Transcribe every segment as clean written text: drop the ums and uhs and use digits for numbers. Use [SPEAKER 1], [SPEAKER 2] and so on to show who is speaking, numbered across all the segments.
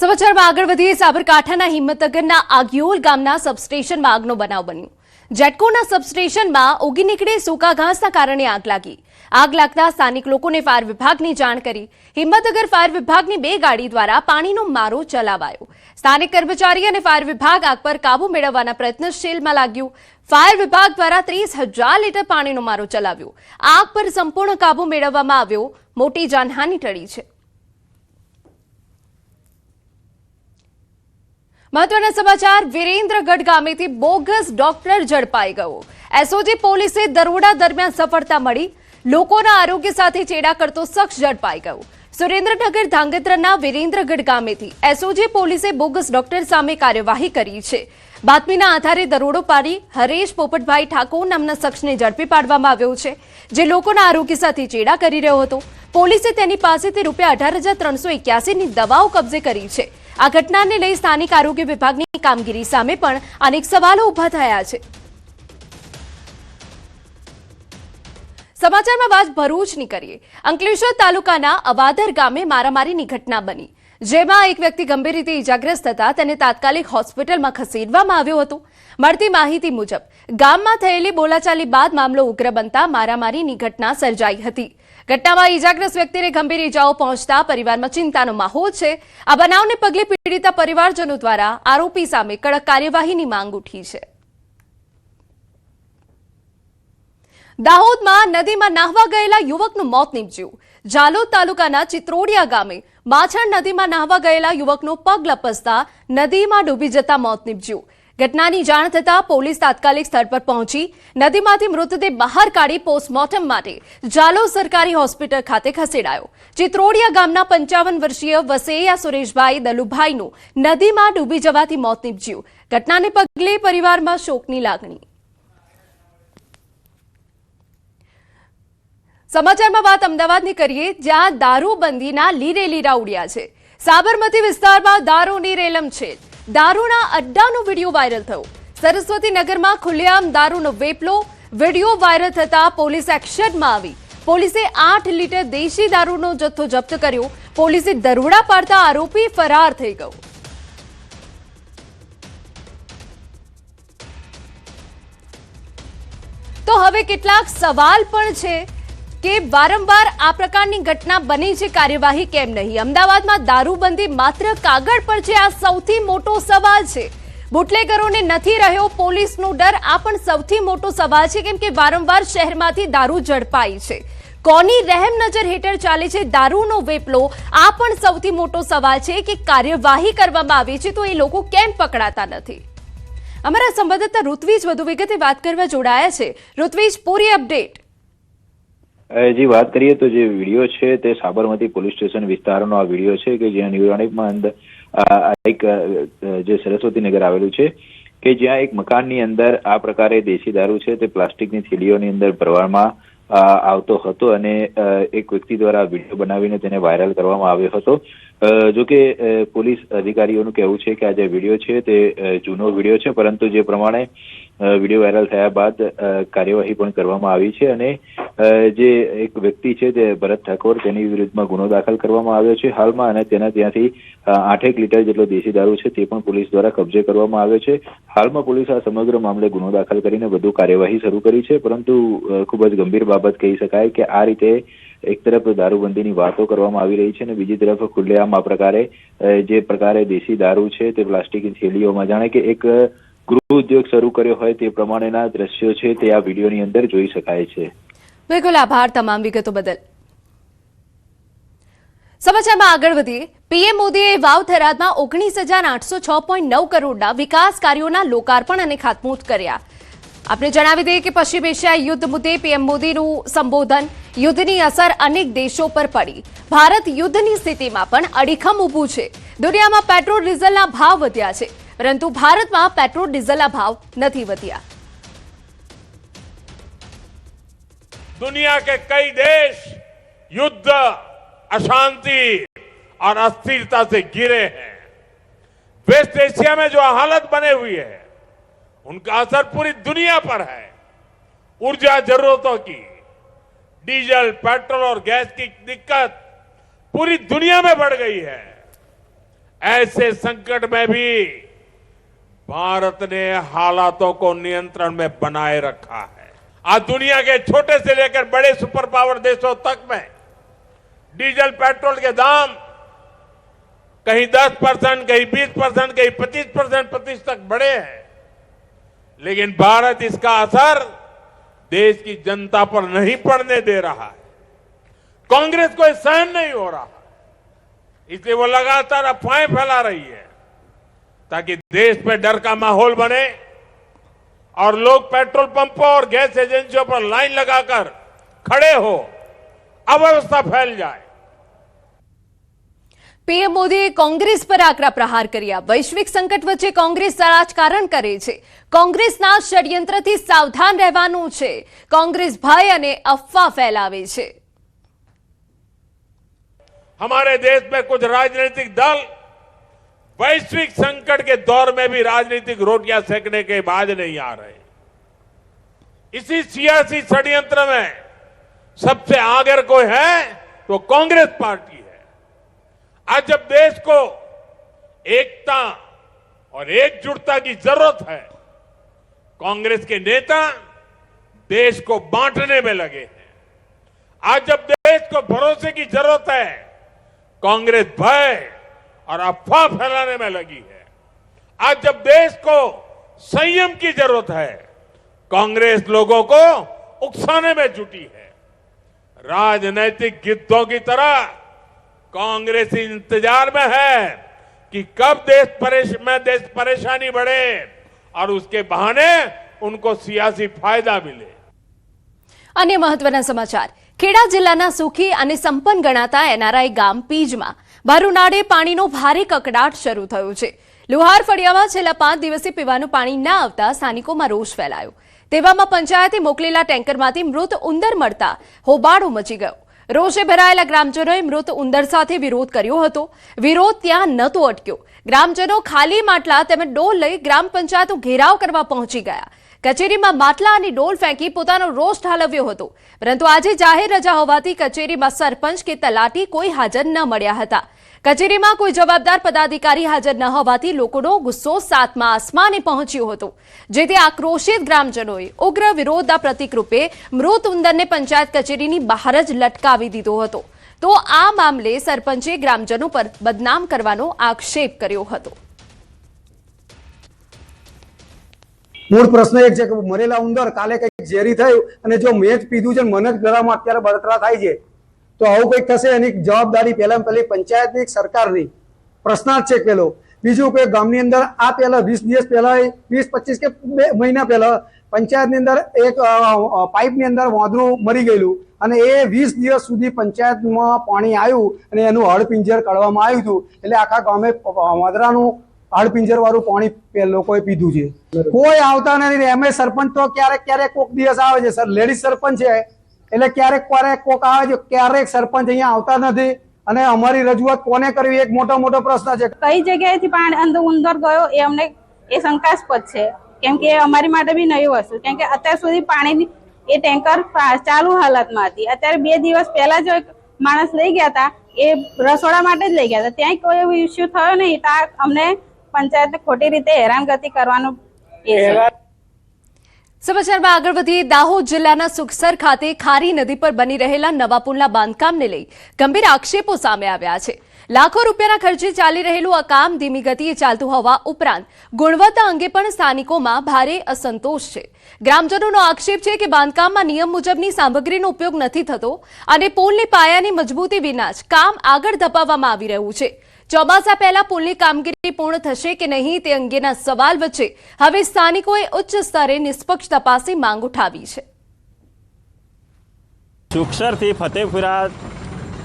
[SPEAKER 1] સમાચારમાં આગળ વધીએ સાબરકાંઠાના હિંમતનગરના આગિયોલ ગામના સબસ્ટેશનમાં આગનો બનાવ બન્યો। જેટકોના સબસ્ટેશનમાં ઉગી નીકળે સૂકા ઘાસના કારણે આગ લાગી। આગ લાગતા સ્થાનિક લોકોને ફાયર વિભાગની જાણ કરી। હિંમતનગર ફાયર વિભાગની 2 ગાડી દ્વારા પાણીનો મારો ચલાવાયો। સ્થાનિક કર્મચારી અને ફાયર વિભાગ આગ પર કાબુ મેળવવાના પ્રયત્નશીલમાં લાગ્યું। ફાયર વિભાગ દ્વારા 30,000 લીટર પાણીનો મારો ચલાવ્યો। આગ પર સંપૂર્ણ કાબુ મેળવવામાં આવ્યો। મોટી જાનહાનિ ટળી છે। महत्वना समाचार वीरेन्द्रगढ़ गामेथी बोगस डॉक्टर झड़पाई गयो। एसओजी पोलीसे दरोड़ा दरमियान सफलता मળી। लोकोना आरोग्य साथे चेड़ा करतो शख्स झड़पाई गयो। सुरेन्द्रनगर धांगध्राना वीरेन्द्रगढ़ गामेथी एसओजी पोलीसे बोगस डॉक्टर सामे कार्यवाही करी छे। बातमीना आधारे दरोड़ो पाડી हरेश पोपटभाई ठाकोर नामना शख्सने झड़पी पाडवामां આવ્યો છે, જે લોકોના આરોગ્ય સાથે ચેડા કરી રહ્યો હતો। પોલીસે તેની પાસેથી ₹18,381 ની દવાઓ કબજે કરી છે। આ ઘટનાને લઈ સ્થાનિક આરોગ્ય વિભાગની કામગીરી સામે પણ અનેક સવાલો ઊભા થયા છે। સમાચારમાં વાત ભરૂચની કરીએ। અંકલેશ્વર તાલુકાના અવાદર ગામે મારામારીની ઘટના બની, જેમાં એક વ્યક્તિ ગંભીર રીતે ઇજાગ્રસ્ત થતા તેને તાત્કાલિક હોસ્પિટલમાં ખસેડવામાં આવ્યો હતો। મળતી માહિતી મુજબ ગામમાં થયેલી બોલાચાલી બાદ મામલો ઉગ્ર બનતા મારામારીની ઘટના સર્જાઈ હતી। ઘટનામાં ઇજાગ્રસ્ત વ્યક્તિને ગંભીર ઇજાઓ પહોંચતા પરિવારમાં चिंताનો માહોલ છે। આ બનાવને પગલે પીડિતા પરિવારજનો દ્વારા આરોપી સામે કડક કાર્યવાહીની માંગ ઉઠી છે। દાહોદમાં નદીમાં નાહવા ગયેલા યુવકનું મોત નીપજ્યું। જાલોદ તાલુકાના ચિત્રોડિયા ગામે માછણ નદીમાં નાહવા ગયેલા યુવકનો પગ લપસતા નદીમાં ડૂબી જતા મોત નીપજ્યું। ઘટનાની જાણ થતા પોલીસ તાત્કાલિક સ્થળ પર પહોંચી નદીમાંથી મૃતદેહ બહાર કાઢી પોસ્ટમોર્ટમ માટે જાલોદ સરકારી હોસ્પિટલ ખાતે ખસેડાયો। ચિત્રોડિયા ગામના 55 વર્ષીય વસૈયા સુરેશભાઈ દલુભાઈનું નદીમાં ડૂબી જવાથી મોત નીપજ્યું। ઘટનાને પગલે પરિવારમાં શોકની લાગણી। સમાચારમાં વાત અમદાવાદની કરીએ, જ્યાં દારૂબંધીના લીરે લીરા ઉડ્યા છે। સાબરમતી વિસ્તારમાં દારૂની રેલમ છે। દારૂના અડ્ડાનો વિડીયો વાયરલ થયો। સરસ્વતી નગરમાં ખુલ્લેઆમ દારૂનો વેપલો। વિડીયો વાયરલ થતા પોલીસ એક્શનમાં આવી। પોલીસે 8 લીટર દેશી દારૂનો જથ્થો જપ્ત કર્યો। પોલીસે દરોડા પાડતા આરોપી ફરાર થઈ ગયો। તો હવે કેટલાક સવાલ પણ છે કે વારંવાર આ પ્રકારની ઘટના બની છે, કાર્યવાહી કેમ નહીં? અમદાવાદમાં દારૂબંધી માત્ર કાગળ પર છે, આ સૌથી મોટો સવાલ છે। બુટલેગરોને નથી રહ્યો પોલીસનો ડર, આ પણ સૌથી મોટો સવાલ છે, કેમ કે વારંવાર શહેરમાંથી દારૂ ઝડપાય છે। કોની રહેમ નજર હેઠળ ચાલે છે દારૂનો વેપલો, આ પણ સૌથી મોટો સવાલ છે કે કાર્યવાહી કરવામાં આવે છે તો એ લોકો કેમ પકડાતા નથી? અમારા સંવાદદાતા ઋત્વિજ વધુ વિગતે વાત કરવા જોડાયા છે। ઋત્વિજ, પૂરી અપડેટ।
[SPEAKER 2] जी बात करिए तो जो वीडियो है ते साबरमती पुलिस स्टेशन विस्तारनो आ वीडियो है कि ज्यां न्यूरोनिक अंदर एक जो सरस्वती नगर आवेलू है कि ज्यां एक मकान अंदर आ प्रकारे देशी दारू है ते प्लास्टिक नी थैलीओनी अंदर भरवामां આવતો હતો અને એક વ્યક્તિ દ્વારા વિડીયો બનાવીને તેને વાયરલ કરવામાં આવ્યો હતો। જો કે પોલીસ અધિકારીઓનું કહેવું છે કે આ જે વિડીયો છે તે જૂનો વિડીયો છે, પરંતુ જે પ્રમાણે વિડીયો વાયરલ થયા બાદ કાર્યવાહી પણ કરવામાં આવી છે અને જે એક વ્યક્તિ છે તે ભરત ઠાકોર તેની વિરુદ્ધમાં ગુનો દાખલ કરવામાં આવ્યો છે હાલમાં અને તેના ત્યાંથી 8 લીટર જેટલો દેશી દારૂ છે તે પણ પોલીસ દ્વારા કબજે કરવામાં આવ્યો છે। હાલમાં પોલીસ આ સમગ્ર મામલે ગુનો દાખલ કરીને વધુ કાર્યવાહી શરૂ કરી છે, પરંતુ ખૂબ જ ગંભીર બાબત કહી શકાય કે આ રીતે એક તરફ દારૂબંધીની વાતો કરવામાં આવી રહી છે અને બીજી તરફ ખુલ્લેઆમ આ પ્રકારે જે પ્રકારે દેશી દારૂ છે તે પ્લાસ્ટિકની થેલીઓમાં જાણે કે એક ગૃહ ઉદ્યોગ શરૂ કર્યો હોય તે પ્રમાણેના દ્રશ્યો છે તે આ વિડીયોની અંદર જોઈ શકાય છે।
[SPEAKER 1] બિલકુલ, આભાર તમામ વિગતો બદલ। સમાચારમાં આગળ વધીએ। પીએમ મોદીએ વાવ થરાદમાં 19,806.9 કરોડના વિકાસ કાર્યોના લોકાર્પણ અને ખાતમુહૂર્ત કર્યા। આપણે જણાવી દઈએ કે પશ્ચિમ એશિયા યુદ્ધ મુદ્દે પીએમ મોદીનું સંબોધન। યુદ્ધની અસર અનેક દેશો પર પડી। ભારત યુદ્ધની સ્થિતિમાં પણ અડીખમ ઊભું છે। દુનિયામાં પેટ્રોલ ડીઝલના ભાવ વધ્યા છે, પરંતુ ભારતમાં પેટ્રોલ ડીઝલના ભાવ નથી વધ્યા।
[SPEAKER 3] दुनिया के कई देश युद्ध, अशांति और अस्थिरता से घिरे हैं। वेस्ट एशिया में जो हालत बने हुई है उनका असर पूरी दुनिया पर है। ऊर्जा जरूरतों की, डीजल, पेट्रोल और गैस की दिक्कत पूरी दुनिया में बढ़ गई है। ऐसे संकट में भी भारत ने हालातों को नियंत्रण में बनाए रखा है। आज दुनिया के छोटे से लेकर बड़े सुपर पावर देशों तक में डीजल पेट्रोल के दाम कहीं 10%, कहीं 20%, कहीं 25% तक बढ़े हैं, लेकिन भारत इसका असर देश की जनता पर नहीं पड़ने दे रहा है। कांग्रेस को सहन नहीं हो रहा, इसलिए वो लगातार अफवाहें फैला रही है ताकि देश में डर का माहौल बने और लोग पेट्रोल पंपों और गैस एजेंसियों पर लाइन लगाकर खड़े हो, अव्यवस्था फैल जाए।
[SPEAKER 1] પીએમ મોદીએ કોંગ્રેસ પર આકરા પ્રહાર કર્યા। વૈશ્વિક સંકટ વચ્ચે કોંગ્રેસ રાજકારણ કરે છે। કોંગ્રેસના ષડયંત્રથી સાવધાન રહેવાનું છે। કોંગ્રેસ ભય અને અફવા ફેલાવે છે।
[SPEAKER 3] हमारे देश में कुछ राजनीतिक दल वैश्विक संकट के दौर में भी राजनीतिक रोटियां सेकने के बाद नहीं आ रहे। इसी सियासी षड्यंत्र में सबसे आगे कोई है तो कांग्रेस पार्टी है। आज जब देश को एकता और एकजुटता की जरूरत है, कांग्रेस के नेता देश को बांटने में लगे हैं। आज जब देश को भरोसे की जरूरत है, कांग्रेस भय और अफवाह फैलाने में लगी है। आज जब देश को संयम की जरूरत है, कांग्रेस लोगों को उकसाने में जुटी है। राजनैतिक गिद्धों की तरह कांग्रेस इंतजार में है कि कब देश परेशानी बढ़े और उसके बहाने उनको सियासी फायदा मिले।
[SPEAKER 1] अन्य महत्वना समाचार। ખેડા જિલ્લાના સુખી અને સંપન્ન ગણાતા એનઆરઆઈ ગામ પીજમાં ભર ઉનાળે પાણીનો ભારે કકડાટ શરૂ થયો છે। લુહાર ફળિયામાં છેલ્લા 5 દિવસથી પીવાનું પાણી ન આવતા સ્થાનિકોમાં રોષ ફેલાયો। તેવામાં પંચાયતે મોકલેલા ટેન્કરમાંથી મૃત ઉંદર મળતા હોબાળો મચી ગયો। રોષે ભરાયેલા ગ્રામજનોએ મૃત ઉંદર સાથે વિરોધ કર્યો હતો। વિરોધ ત્યાં નહોતો અટક્યો। ગ્રામજનો ખાલી માટલા તેમજ ડોલ લઈ ગ્રામ પંચાયતનો ઘેરાવ કરવા પહોંચી ગયા। કચેરીમાં માટલા અને ડોલ ફેંકી પોતાનો રોષ ઠાલવ્યો હતો, પરંતુ આજે જાહેર રજા હોવાથી કચેરીમાં સરપંચ કે તલાટી કોઈ હાજર ન મળ્યા હતા। કચેરીમાં કોઈ જવાબદાર પદાધિકારી હાજર ન હોવાથી લોકોનો ગુસ્સો સાતમા આસમાને પહોંચ્યો હતો, જેથી આક્રોશિત ગ્રામજનોએ ઉગ્ર વિરોધના પ્રતિકરૂપે મૃત ઉંદરને પંચાયત કચેરીની બહાર જ લટકાવી દીધો હતો। તો આ મામલે સરપંચે ગ્રામજનો પર બદનામ કરવાનો આક્ષેપ કર્યો હતો।
[SPEAKER 4] મૂળ પ્રશ્ન એક છે કે મરેલા ઉંદર કાલે કંઈક ઝેરી થયું અને જો મેં જ પીધું છે મને જ ગળામાં અત્યારે બળતરા થાય છે, તો આવું કંઈક થશે એની જવાબદારી પહેલામાં પહેલી પંચાયતની સરકારની પ્રશ્નાર્થ છે પેલો। બીજું કે ગામની અંદર આ પહેલા 20 દિવસ પહેલા 20-25 કે 2 મહિના પહેલા પંચાયતની અંદર એક પાઇપની અંદર વાંદરું મરી ગયેલું અને એ 20 દિવસ સુધી પંચાયતમાં પાણી આવ્યું અને એનું હળપિંજર કાઢવામાં આવ્યું હતું, એટલે આખા ગામે વાંદરાનું હળપિંજર વાળું પાણી લોકોએ પીધું છે। કોઈ આવતા નથી। એમ સરપંચ તો ક્યારેક ક્યારેક કોક દિવસ આવે છે, સર લેડીઝ સરપંચ છે એટલે ક્યારેક ક્યારેક કોક આવે છે, ક્યારેક સરપંચ અહીંયા આવતા નથી અને અમારી રજૂઆત કોને કરવી એક મોટો પ્રશ્ન છે।
[SPEAKER 5] કઈ જગ્યાએથી પાણી અંદર ઉંદર ગયો એ અમને એ શંકાસ્પદ છે, કેમ કે અમારી માટે બી નવી વસ્તુ, કેમ કે અત્યાર સુધી પાણીની એ ટેન્કર ચાલુ હાલતમાં હતી। અત્યારે 2 દિવસ પહેલા જો એક માણસ લઈ ગયા હતા એ રસોડા માટે જ લઈ ગયા હતા, ત્યાં કોઈ એવો ઇસ્યુ થયો નહીં। અમને પંચાયતને ખોટી રીતે હેરાનગતિ કરવાનું એ છે।
[SPEAKER 1] સમાચારમાં આગળ વધીએ। દાહોદ જિલ્લાના સુખસર ખાતે ખારી નદી પર બની રહેલા નવા પુલના બાંધકામને લઈ ગંભીર આક્ષેપો સામે આવ્યા છે। લાખો રૂપિયાના ખર્ચે ચાલી રહેલું આ કામ ધીમી ગતિએ ચાલતું હોવા ઉપરાંત ગુણવત્તા અંગે પણ સ્થાનિકોમાં ભારે અસંતોષ છે। ગ્રામજનોનો આક્ષેપ છે કે બાંધકામમાં નિયમ મુજબની સામગ્રીનો ઉપયોગ નથી થતો અને પુલની પાયાની મજબૂતી વિના જ કામ આગળ ધપાવવામાં આવી રહ્યું છે। ચોમાસા પહેલા પુલની કામગીરી પૂર્ણ થશે કે નહીં તે અંગેના સવાલ વચ્ચે હવે સ્થાનિકોએ ઉચ્ચ સ્તરે નિષ્પક્ષ તપાસની માંગ ઉઠાવી છે।
[SPEAKER 6] સુખસરથી ફતેપુરા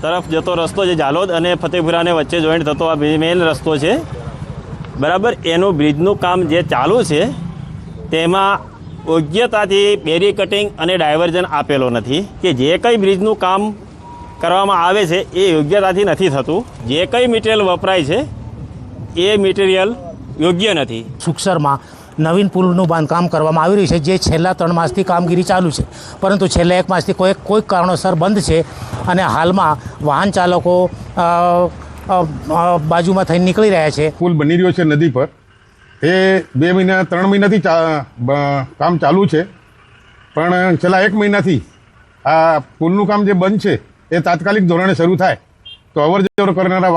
[SPEAKER 6] તરફ જતો રસ્તો છે, ઝાલોદ અને ફતેપુરાને વચ્ચે જોઈન્ટ થતો આ મેઇન રસ્તો છે, બરાબર। એનું બ્રિજનું કામ જે ચાલુ છે તેમાં યોગ્યતાથી બેરી કટિંગ અને ડાયવર્ઝન આપેલો નથી, કે જે કંઈ બ્રિજનું કામ કરવામાં આવે છે એ યોગ્યતાથી નથી થતું। જે કંઈ મટીરિયલ વપરાય છે એ મટીરિયલ યોગ્ય નથી।
[SPEAKER 7] સુખસરમાં નવીન પુલનું બાંધકામ કરવામાં આવી રહ્યું છે, જે છેલ્લા 3 માસથી કામગીરી ચાલુ છે, પરંતુ છેલ્લા 1 માસથી કોઈ કારણોસર બંધ છે અને હાલમાં વાહન ચાલકો બાજુમાં થઈને નીકળી રહ્યા છે.
[SPEAKER 8] પુલ બની રહ્યો છે નદી પર, એ 2 મહિના 3 મહિનાથી કામ ચાલુ છે, પણ છેલ્લા 1 મહિનાથી આ પુલનું કામ જે બંધ છે એ તાત્કાલિક ધોરણે શરૂ થાય તો અવર જવર કરનારા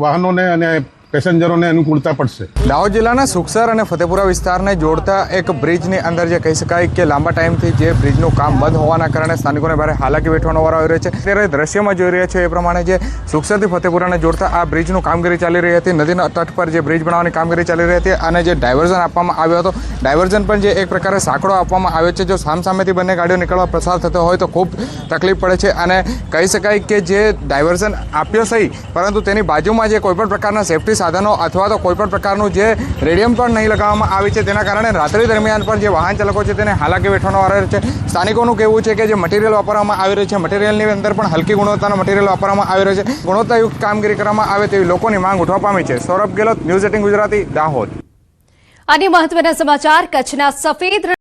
[SPEAKER 8] વાહનોને અને પેસેન્જરોને અનુકૂળતા પડશે.
[SPEAKER 9] દાહોદ જિલ્લાના સુખસર અને ફતેપુરા વિસ્તારને જોડતા એક બ્રિજની અંદર જે કહી શકાય કે લાંબા ટાઈમથી જે બ્રિજનું કામ બંધ હોવાના કારણે સ્થાનિકોને ભારે હાલાકી વેઠવાનો વારો આવી રહ્યો છે. ત્યારે દ્રશ્યમાં જોઈ રહ્યા છે એ પ્રમાણે જે સુખસરથી ફતેપુરાને જોડતા આ બ્રિજનું કામગીરી ચાલી રહી હતી. નદીના તટ પર જે બ્રિજ બનાવવાની કામગીરી ચાલી રહી હતી અને જે ડાયવર્ઝન આપવામાં આવ્યો હતો, ડાયવર્ઝન પણ જે એક પ્રકારે સાંકડો આપવામાં આવ્યો છે. જો સામસામેથી બંને ગાડીઓ નીકળવા પ્રસાર થતો હોય તો ખૂબ તકલીફ પડે છે અને કહી શકાય કે જે ડાયવર્ઝન આપ્યો સહી, પરંતુ તેની બાજુમાં જે કોઈપણ પ્રકારના સેફ્ટી સાધનો અથવા તો કોઈપણ પ્રકારનું જે રેડિયમ પણ નહીં લગાવવામાં આવી છે, તેના કારણે રાત્રિ દરમિયાન પણ જે વાહન ચાલકો છે તેને હાલાકી વેઠવાનો વારો છે. સ્થાનિકોનું કહેવું છે કે જે મટીરિયલ વાપરવામાં આવી રહ્યું છે, મટીરિયલની અંદર પણ હલકી ગુણવત્તાનો મટીરિયલ વાપરવામાં આવી રહ્યો છે. ગુણવત્તાયુક્ત કામગીરી કરવામાં આવે તેવી લોકોની માંગ ઉઠવા પામી છે. સૌરભ ગેહલોત, ન્યૂઝ 18 ગુજરાતી, દાહોદ.
[SPEAKER 1] અને મહત્વના સમાચાર, કચ્છના સફેદ